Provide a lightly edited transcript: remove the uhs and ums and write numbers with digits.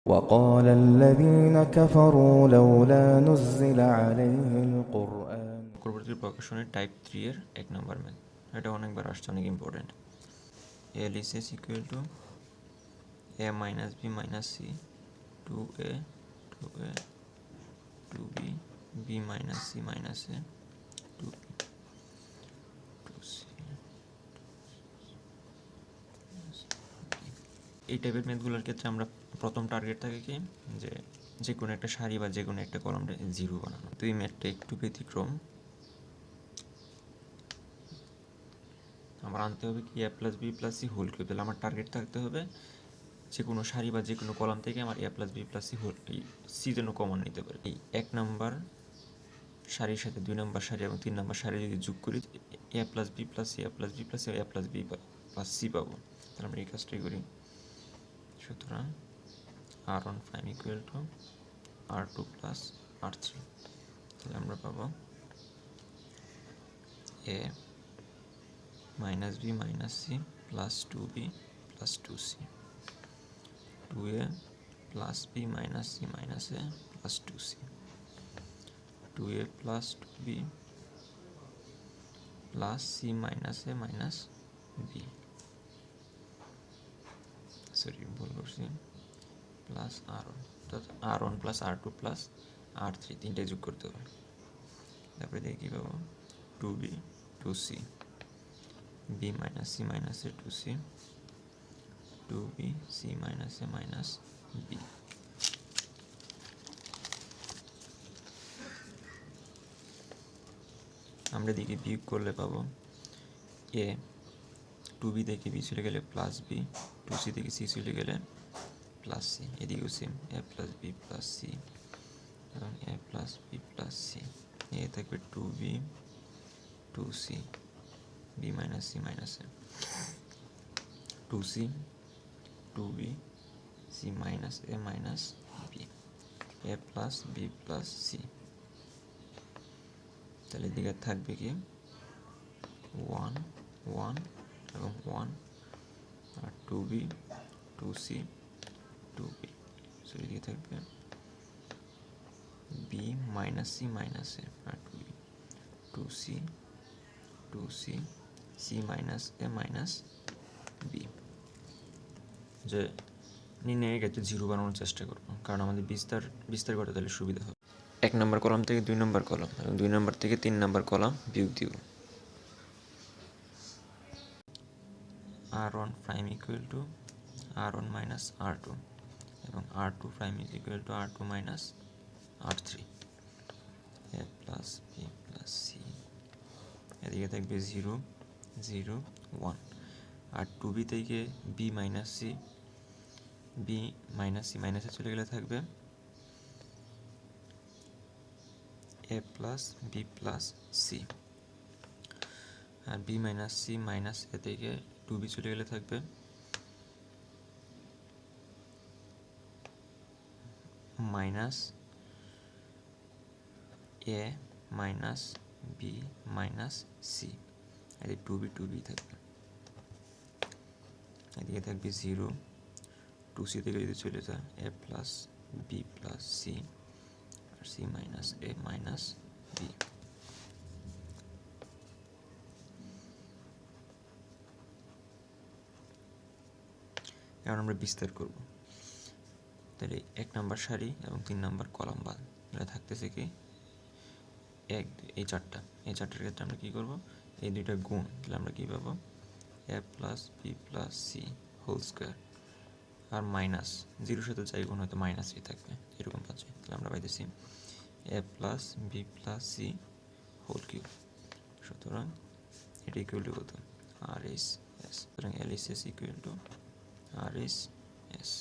وقال الذين كفروا لولا نزل عليه القرآن পরবর্তী প্রকাশনের টাইপ 3 এর 1 নম্বর ম্যাথ। এটা অনেকবার আসছে, অনেক important. L H S equal to a minus B minus c 2a 2b b minus C minus a 2b 2c। এই টাইপের ম্যাথগুলোর ক্ষেত্রে আমরা প্রথম টার্গেট থাকে কি, যে কোনো একটা সারি বা যে কোনো একটা কলামটা জিরো বানানো। তো এই ম্যাথটা একটু ব্যতিক্রম। আমার আনতে হবে কি A plus B plus C whole cube. তাহলে আমার টার্গেট থাকতে হবে যে কোনো সারি বা যে কোনো কলাম থেকে আমার A plus B plus C whole C যেন কমন নিতে পারে। এই 1 নম্বর সারির সাথে 2 নম্বর সারি এবং 3 নম্বর সারি যদি যোগ করি এ প্লাস বি প্লাস সি এ প্লাস বি প্লাস এ প্লাস বি প্লাস সি পাবো। তাহলে আমরা এই কাজটাই করি। সুতরাং R1 prime equal to R2 plus R3। তাহলে আমরা পাবো A minus B minus C plus 2b plus 2c 2a plus B minus C minus A plus 2c 2a plus 2b plus C minus A minus B, sorry ভুল করছি, plus R1 plus R2 plus R3 তিনটে যোগ করতে হবে। তারপরে দেখি কী পাবো 2b 2c b minus C minus A 2c 2b c minus A minus b। আমরা দেখি বিয়োগ করলে পাবো এ 2b থেকে b চলে গেলে প্লাস বি 2c থেকে c চলে গেলে প্লাস সি। এদিকেও same A plus B plus C এবং A plus B plus C. এ থাকবে 2b 2c b minus C minus A 2c 2b c minus A minus B A plus B plus C. তাহলে এদিকে থাকবে কি 1 1 এবং 1 আর 2b 2c 2b। সো এদিকে থাকবে b minus C minus A আর 2b 2c 2c c minus এ minus B. যে নির্ণয়ের ক্ষেত্রে জিরো বানানোর চেষ্টা করবো, কারণ আমাদের বিস্তার করতে তাহলে সুবিধা হবে। 1 নম্বর কলাম থেকে 2 নম্বর কলাম এবং 2 নম্বর থেকে 3 নম্বর কলাম বিয়োগ দিব। R1 prime equal to R1 minus R2 এবং R2 prime is equal to R2 minus R3 a plus B plus c. এদিকে থাকবে 0 0 1 আর 2b থেকে b minus c b minus c মাইনাসে চলে গেলে থাকবে a plus B plus c. আর b minus C minus a থেকে 2b চলে গেলে থাকবে মাইনাস এ মাইনাস বি মাইনাস সি। এদিকে 2b থাকবে। এদিকে থাকবে 0 2c থেকে যদি চলে যায় এ প্লাস বি প্লাস সি আর সি মাইনাস এ মাইনাস বি। এখন আমরা বিস্তার করব। তাহলে 1 নম্বর সারি এবং 3 নম্বর কলাম বাদ এটা থাকতেছে কি এই চারটার ক্ষেত্রে আমরা কী করবো, এই দুইটা গুণ। তাহলে আমরা কী পাবো A plus B plus C whole square আর মাইনাস জিরোর সাথে যাই গুণ হয়তো মাইনাসই থাকবে, এরকম পাচ্ছি। তাহলে আমরা পাইতেছি A plus B plus C whole cube. সুতরাং এটা ইকুয়াল টু কত আর এস এস। সুতরাং L S S equal to R S S.